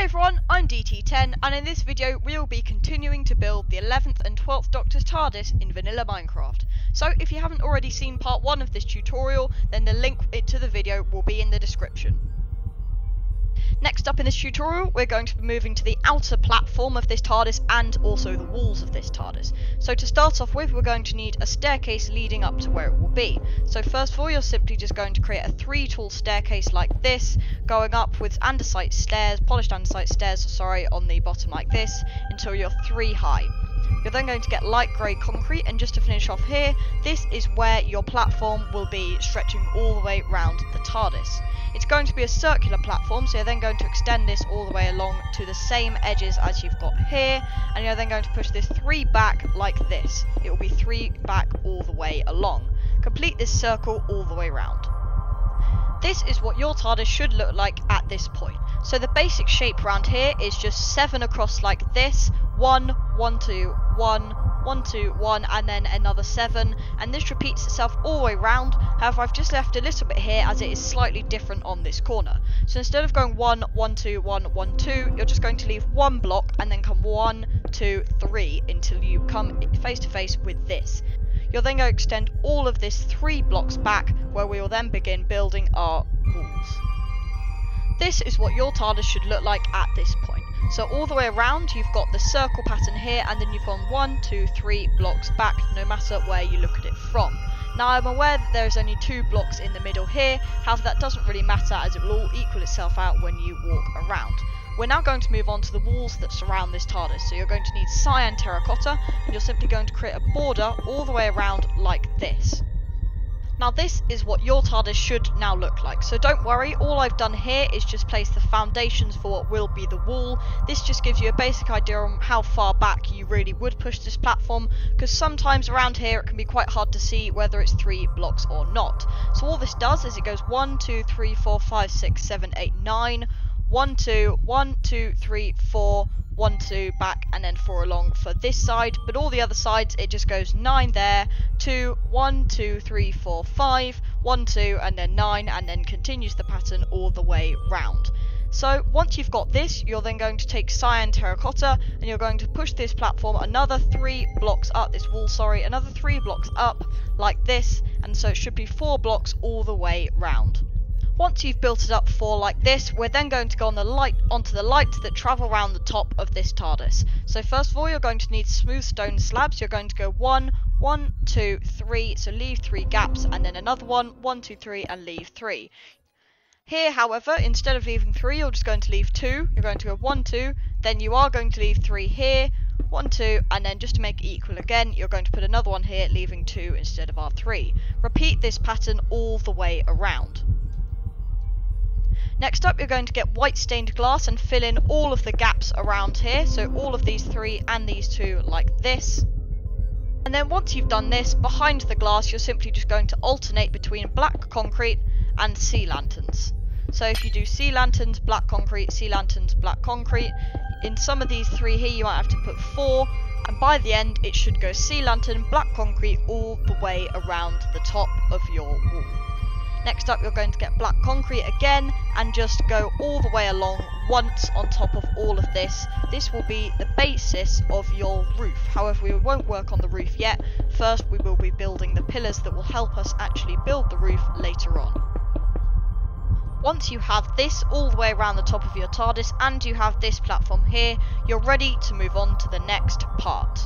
everyone, I'm DT10 and in this video we will be continuing to build the 11th and 12th Doctor's TARDIS in vanilla Minecraft. So if you haven't already seen part 1 of this tutorial, then the link to the video will be in the description. Next up in this tutorial, we're going to be moving to the outer platform of this TARDIS and also the walls of this TARDIS. So to start off with, we're going to need a staircase leading up to where it will be. So first of all, you're simply just going to create a 3-tall staircase like this, going up with andesite stairs, polished andesite stairs, on the bottom like this, until you're 3 high. You're then going to get light grey concrete, and just to finish off here, this is where your platform will be stretching all the way round the TARDIS. It's going to be a circular platform, so you're then going to extend this all the way along to the same edges as you've got here, and you're then going to push this 3 back like this. It will be 3 back all the way along. Complete this circle all the way round. This is what your TARDIS should look like at this point. So the basic shape around here is just 7 across like this, 1, 1, 2, 1, 1, 2, 1, and then another 7, and this repeats itself all the way round. However, I've just left a little bit here as it is slightly different on this corner. So instead of going 1, 1, 2, 1, 1, 2, you're just going to leave 1 block and then come 1, 2, 3 until you come face to face with this. You're then going to extend all of this 3 blocks back, where we will then begin building our walls. This is what your TARDIS should look like at this point. So all the way around, you've got the circle pattern here, and then you've gone 1, 2, 3 blocks back, no matter where you look at it from. Now I'm aware that there is only 2 blocks in the middle here, however that doesn't really matter as it will all equal itself out when you walk around. We're now going to move on to the walls that surround this TARDIS. So you're going to need cyan terracotta, and you're simply going to create a border all the way around like this. Now this is what your TARDIS should now look like, so don't worry, all I've done here is just place the foundations for what will be the wall. This just gives you a basic idea on how far back you really would push this platform, because sometimes around here it can be quite hard to see whether it's 3 blocks or not. So all this does is it goes 1, 2, 3, 4, 5, 6, 7, 8, 9, 1, 2, 1, 2, 3, 4, 1, 2 back, and then 4 along for this side, but all the other sides it just goes 9 there, 2, 1, 2, 3, 4, 5, 1, 2, and then 9, and then continues the pattern all the way round. So once you've got this, you're then going to take cyan terracotta, and you're going to push this platform another 3 blocks up, this wall, another 3 blocks up like this, and so it should be 4 blocks all the way round. Once you've built it up 4 like this, we're then going to go on onto the lights that travel around the top of this TARDIS. So first of all, you're going to need smooth stone slabs. You're going to go 1, 1, 2, 3, so leave 3 gaps, and then another 1, 1, 2, 3, and leave 3. Here, however, instead of leaving 3, you're just going to leave 2. You're going to go 1, 2, then you are going to leave 3 here, 1, 2, and then just to make it equal again, you're going to put another 1 here, leaving 2 instead of our 3. Repeat this pattern all the way around. Next up, you're going to get white stained glass and fill in all of the gaps around here, so all of these 3 and these 2 like this. And then once you've done this, behind the glass you're simply just going to alternate between black concrete and sea lanterns. So if you do sea lanterns, black concrete, sea lanterns, black concrete, in some of these 3 here you might have to put 4, and by the end it should go sea lantern, black concrete all the way around the top of your wall. Next up, you're going to get black concrete again and just go all the way along once on top of all of this. This will be the basis of your roof. However, we won't work on the roof yet. First, we will be building the pillars that will help us actually build the roof later on. Once you have this all the way around the top of your TARDIS and you have this platform here, you're ready to move on to the next part.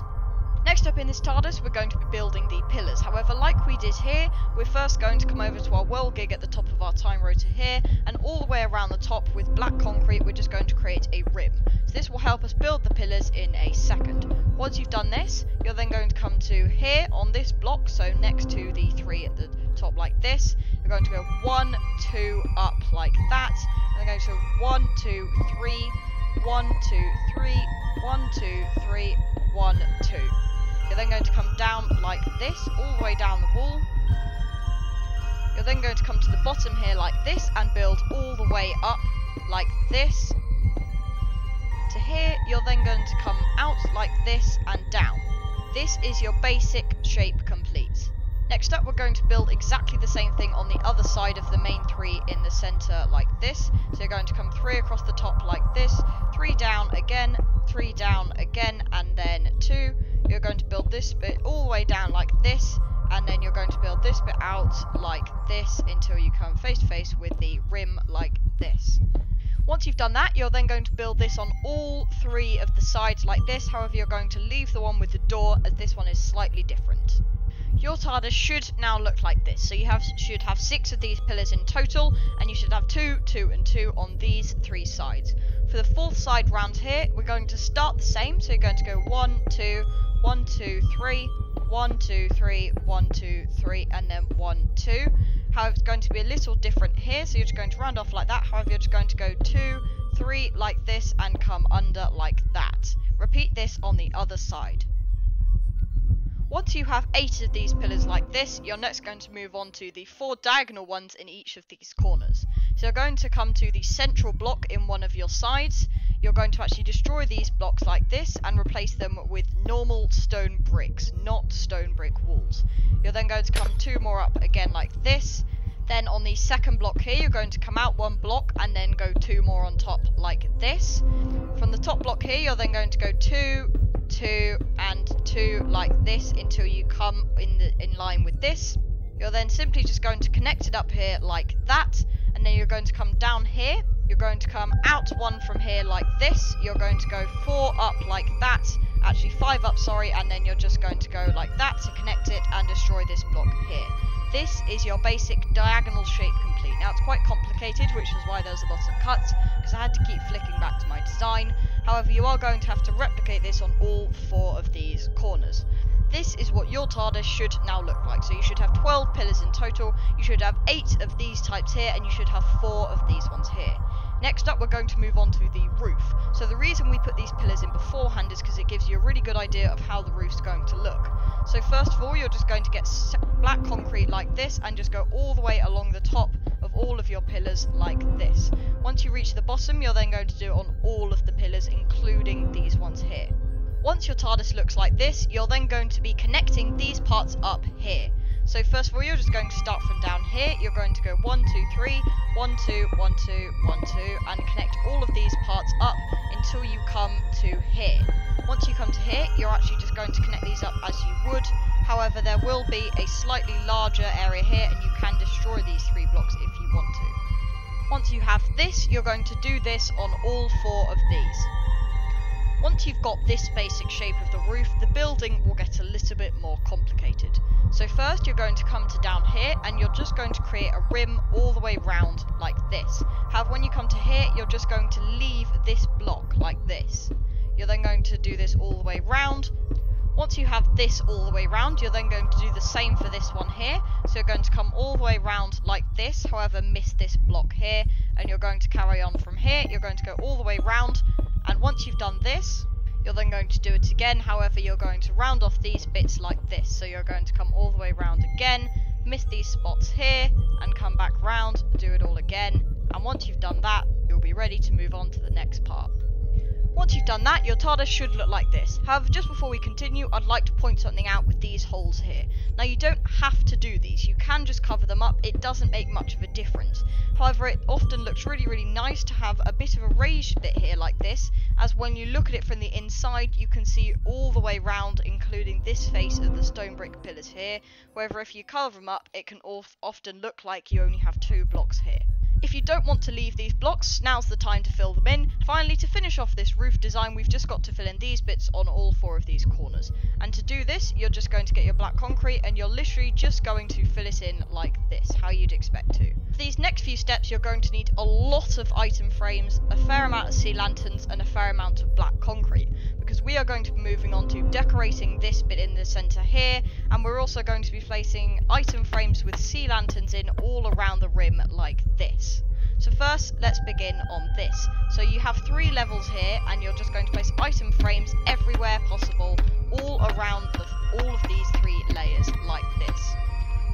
Next up in this TARDIS, we're going to be building the pillars. However, like we did here, we're first going to come over to our world gig at the top of our time rotor here, and all the way around the top with black concrete, we're just going to create a rim. So this will help us build the pillars in a second. Once you've done this, you're then going to come to here on this block, so next to the 3 at the top like this. You're going to go 1, 2, up like that, and then going to go 1, 2, 3, 1, 2, 3, 1, 2, 3, 1, 2. You're then going to come down like this, all the way down the wall. You're then going to come to the bottom here like this and build all the way up like this. To here, you're then going to come out like this and down. This is your basic shape complete. Next up, we're going to build exactly the same thing on the other side of the main 3 in the center like this. So you're going to come 3 across the top like this, 3 down again, 3 down again, and then 2. You're going to build this bit all the way down like this, and then you're going to build this bit out like this until you come face to face with the rim like this. Once you've done that, you're then going to build this on all 3 of the sides like this. However, you're going to leave the one with the door, as this one is slightly different. Your TARDIS should now look like this. So you should have 6 of these pillars in total, and you should have 2, 2, and 2 on these 3 sides. For the 4th side round here, we're going to start the same. So you're going to go 1, 2, 1, 2, 3, 1, 2, 3, 1, 2, 3, and then 1, 2. However, it's going to be a little different here, so you're just going to round off like that. However, you're just going to go 2, 3 like this, and come under like that. Repeat this on the other side. Once you have 8 of these pillars like this, you're next going to move on to the 4 diagonal ones in each of these corners. So you're going to come to the central block in one of your sides. You're going to actually destroy these blocks like this and replace them with normal stone bricks, not stone brick walls. You're then going to come 2 more up again like this. Then on the second block here, you're going to come out 1 block and then go 2 more on top like this. From the top block here, you're then going to go 2, 2, and 2 like this until you come in line with this. You're then simply just going to connect it up here like that, and then you're going to come down here. You're going to come out 1 from here like this. You're going to go 4 up like that, actually 5 up, sorry, and then you're just going to go like that to connect it and destroy this block here. This is your basic diagonal shape complete. Now, it's quite complicated, which is why there's a lot of cuts, because I had to keep flicking back to my design. However, you are going to have to replicate this on all 4 of these corners. This is what your TARDIS should now look like. So you should have 12 pillars in total, you should have 8 of these types here, and you should have 4 of these ones here. Next up, we're going to move on to the roof. So the reason we put these pillars in beforehand is because it gives you a really good idea of how the roof's going to look. So first of all, you're just going to get black concrete like this and just go all the way along the top of all of your pillars like this. Once you reach the bottom, you're then going to do it on all of the pillars, including these ones here. Once your TARDIS looks like this, you're then going to be connecting these parts up here. So first of all, you're just going to start from down here. You're going to go 1, 2, 3, 1, 2, 1, 2, 1, 2, and connect all of these parts up until you come to here. Once you come to here, you're actually just going to connect these up as you would. However, there will be a slightly larger area here, and you can destroy these 3 blocks if you want to. Once you have this, you're going to do this on all 4 of these. Once you've got this basic shape of the roof, the building will get a little bit more complicated. So first, you're going to come to down here, and you're just going to create a rim all the way round like this. However, when you come to here, you're just going to leave this block like this. You're then going to do this all the way round. Once you have this all the way round, you're then going to do the same for this one here. So you're going to come all the way round like this, however, miss this block here, and you're going to carry on from here. You're going to go all the way round, and once you've done this, you're then going to do it again. However, you're going to round off these bits like this. So you're going to come all the way round again, miss these spots here, and come back round, do it all again. And once you've done that, you'll be ready to move on to the next part. Once you've done that, your TARDIS should look like this. However, just before we continue, I'd like to point something out with these holes here. Now, you don't have to do these. You can just cover them up. It doesn't make much of a difference. However, it often looks really, really nice to have a bit of a raised bit here like this, as when you look at it from the inside, you can see all the way round, including this face of the stone brick pillars here. However, if you cover them up, it can often look like you only have 2 blocks here. If you don't want to leave these blocks, now's the time to fill them in. Finally, to finish off this roof design, we've just got to fill in these bits on all 4 of these corners. And to do this, you're just going to get your black concrete, and you're literally just going to fill it in like this, how you'd expect to. For these next few steps, you're going to need a lot of item frames, a fair amount of sea lanterns, and a fair amount of black concrete, because we are going to be moving on to decorating this bit in the centre here, and we're also going to be placing item frames with sea lanterns in all around the rim like this. So first, let's begin on this. So you have 3 levels here, and you're just going to place item frames everywhere possible, all around all of these 3 layers like this.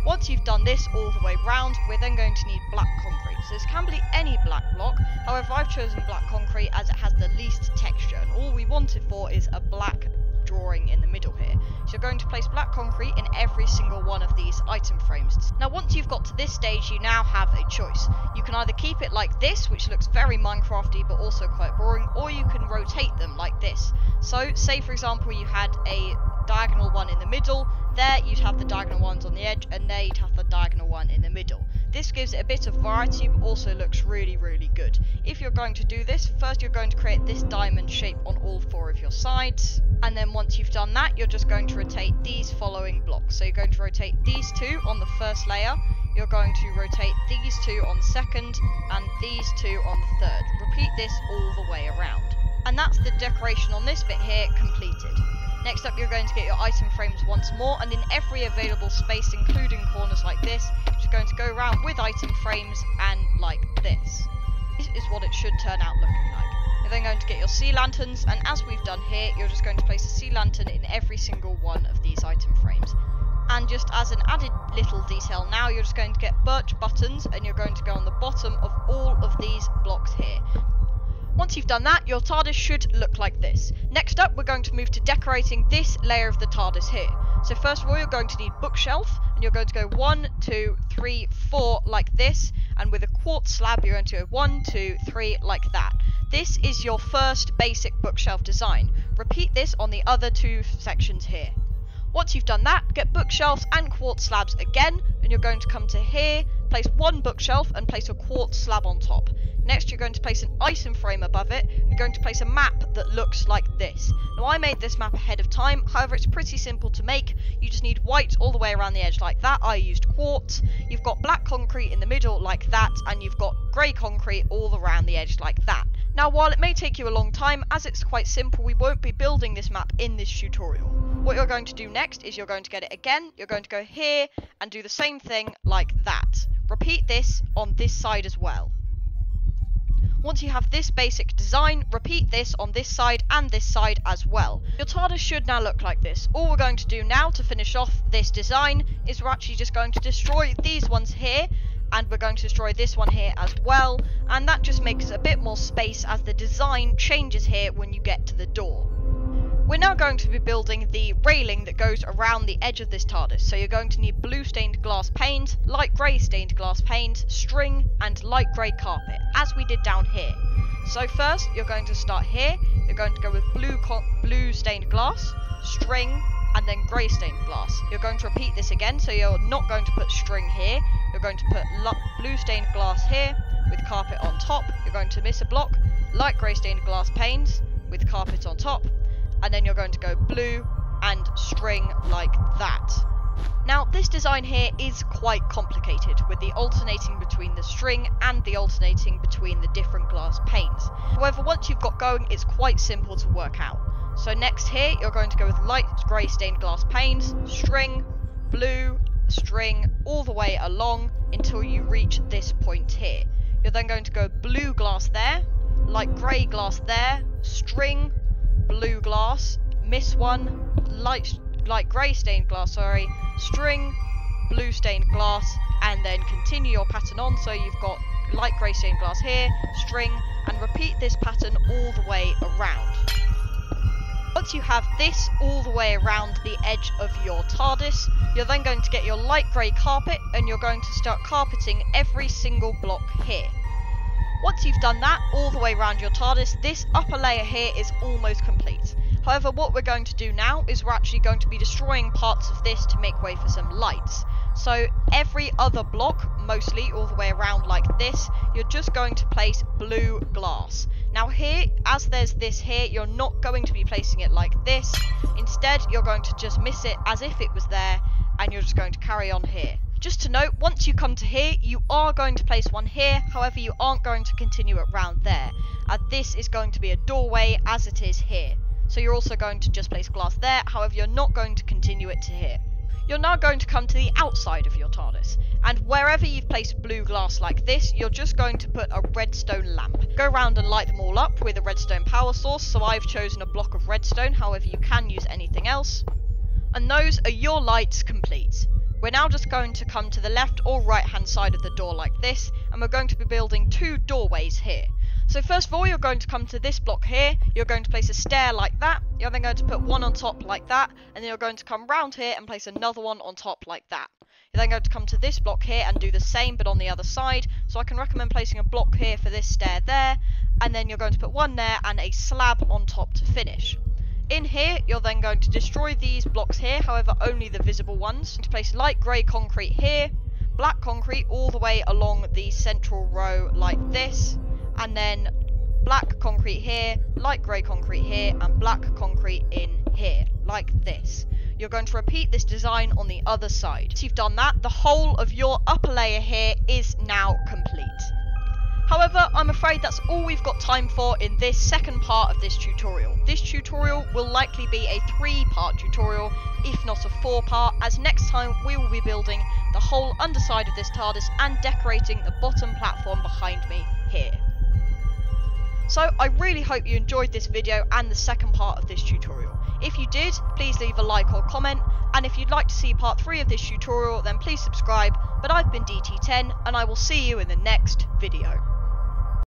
Once you've done this all the way round, we're then going to need black concrete. So this can be any black block, however I've chosen black concrete as it has the least texture, and all we want it for is a black drawing in the middle here. So you're going to place black concrete in every single one of these item frames. Now once you've got to this stage, you now have a choice. You can either keep it like this, which looks very Minecrafty but also quite boring, or you can rotate them like this. So say for example you had a diagonal one in the middle, there you'd have the diagonal ones on the edge, and there you'd have the diagonal one in the middle. This gives it a bit of variety but also looks really good. If you're going to do this, first you're going to create this diamond shape on all 4 of your sides, and then once you've done that, you're just going to rotate these following blocks. So you're going to rotate these 2 on the first layer, you're going to rotate these 2 on the second, and these 2 on the third. Repeat this all the way around. And that's the decoration on this bit here completed. Next up, you're going to get your item frames once more, and in every available space, including corners like this, you're just going to go around with item frames and like this. This is what it should turn out looking like. You're then going to get your sea lanterns, and as we've done here, you're just going to place a sea lantern in every single one of these item frames. And just as an added little detail now, you're just going to get birch buttons, and you're going to go on the bottom of all of these blocks here. Once you've done that, your TARDIS should look like this. Next up, we're going to move to decorating this layer of the TARDIS here. So first of all, you're going to need bookshelf, and you're going to go 1, 2, 3, 4 like this, and with a quartz slab, you're going to go 1, 2, 3 like that. This is your first basic bookshelf design. Repeat this on the other 2 sections here. Once you've done that, get bookshelves and quartz slabs again, and you're going to come to here, place 1 bookshelf and place a quartz slab on top. Next, you're going to place an item frame above it, and you're going to place a map that looks like this. Now, I made this map ahead of time, however, it's pretty simple to make. You just need white all the way around the edge like that. I used quartz. You've got black concrete in the middle like that, and you've got grey concrete all around the edge like that. Now, while it may take you a long time, as it's quite simple, we won't be building this map in this tutorial. What you're going to do next is you're going to get it again, you're going to go here and do the same thing like that. Repeat this on this side as well. Once you have this basic design, repeat this on this side and this side as well. Your TARDIS should now look like this. All we're going to do now to finish off this design is we're actually just going to destroy these ones here, and we're going to destroy this one here as well, and that just makes a bit more space as the design changes here when you get to the door. We're now going to be building the railing that goes around the edge of this TARDIS. So you're going to need blue stained glass panes, light grey stained glass panes, string, and light grey carpet, as we did down here. So first, you're going to start here. You're going to go with blue stained glass, string, and then grey stained glass. You're going to repeat this again, so you're not going to put string here. You're going to put blue stained glass here with carpet on top. You're going to miss a block, light grey stained glass panes with carpet on top. And then you're going to go blue and string like that. Now, this design here is quite complicated, with the alternating between the string and the alternating between the different glass panes. However, once you've got going, it's quite simple to work out. So next here, you're going to go with light grey stained glass panes, string, blue, string, all the way along until you reach this point here. You're then going to go blue glass there, light grey glass there, string, blue glass, miss one, light grey stained glass, string, blue stained glass, and then continue your pattern on. So you've got light grey stained glass here, string, and repeat this pattern all the way around. Once you have this all the way around the edge of your TARDIS, you're then going to get your light grey carpet, and you're going to start carpeting every single block here. Once you've done that all the way around your TARDIS, this upper layer here is almost complete. However, what we're going to do now is we're actually going to be destroying parts of this to make way for some lights. So every other block, mostly all the way around like this, you're just going to place blue glass. Now here, as there's this here, you're not going to be placing it like this. Instead, you're going to just miss it as if it was there, and you're just going to carry on here. Just to note, once you come to here, you are going to place one here, however you aren't going to continue it round there. This is going to be a doorway as it is here. So you're also going to just place glass there, however you're not going to continue it to here. You're now going to come to the outside of your TARDIS, and wherever you've placed blue glass like this, you're just going to put a redstone lamp. Go around and light them all up with a redstone power source, so I've chosen a block of redstone, however you can use anything else. And those are your lights complete. We're now just going to come to the left or right hand side of the door like this, and we're going to be building 2 doorways here. So first of all, you're going to come to this block here, you're going to place a stair like that, you're then going to put one on top like that, and then you're going to come round here and place another one on top like that. You're then going to come to this block here and do the same but on the other side, so I can recommend placing a block here for this stair there, and then you're going to put one there and a slab on top to finish. In here, you're then going to destroy these blocks here, however only the visible ones. To place light grey concrete here, black concrete all the way along the central row like this, and then black concrete here, light grey concrete here, and black concrete in here, like this. You're going to repeat this design on the other side. Once you've done that, the whole of your upper layer here is now complete. However, I'm afraid that's all we've got time for in this second part of this tutorial. This tutorial will likely be a 3-part tutorial, if not a 4-part, as next time we will be building the whole underside of this TARDIS and decorating the bottom platform behind me here. So I really hope you enjoyed this video and the second part of this tutorial. If you did, please leave a like or comment, and if you'd like to see part 3 of this tutorial then please subscribe. But I've been DT10 and I will see you in the next video.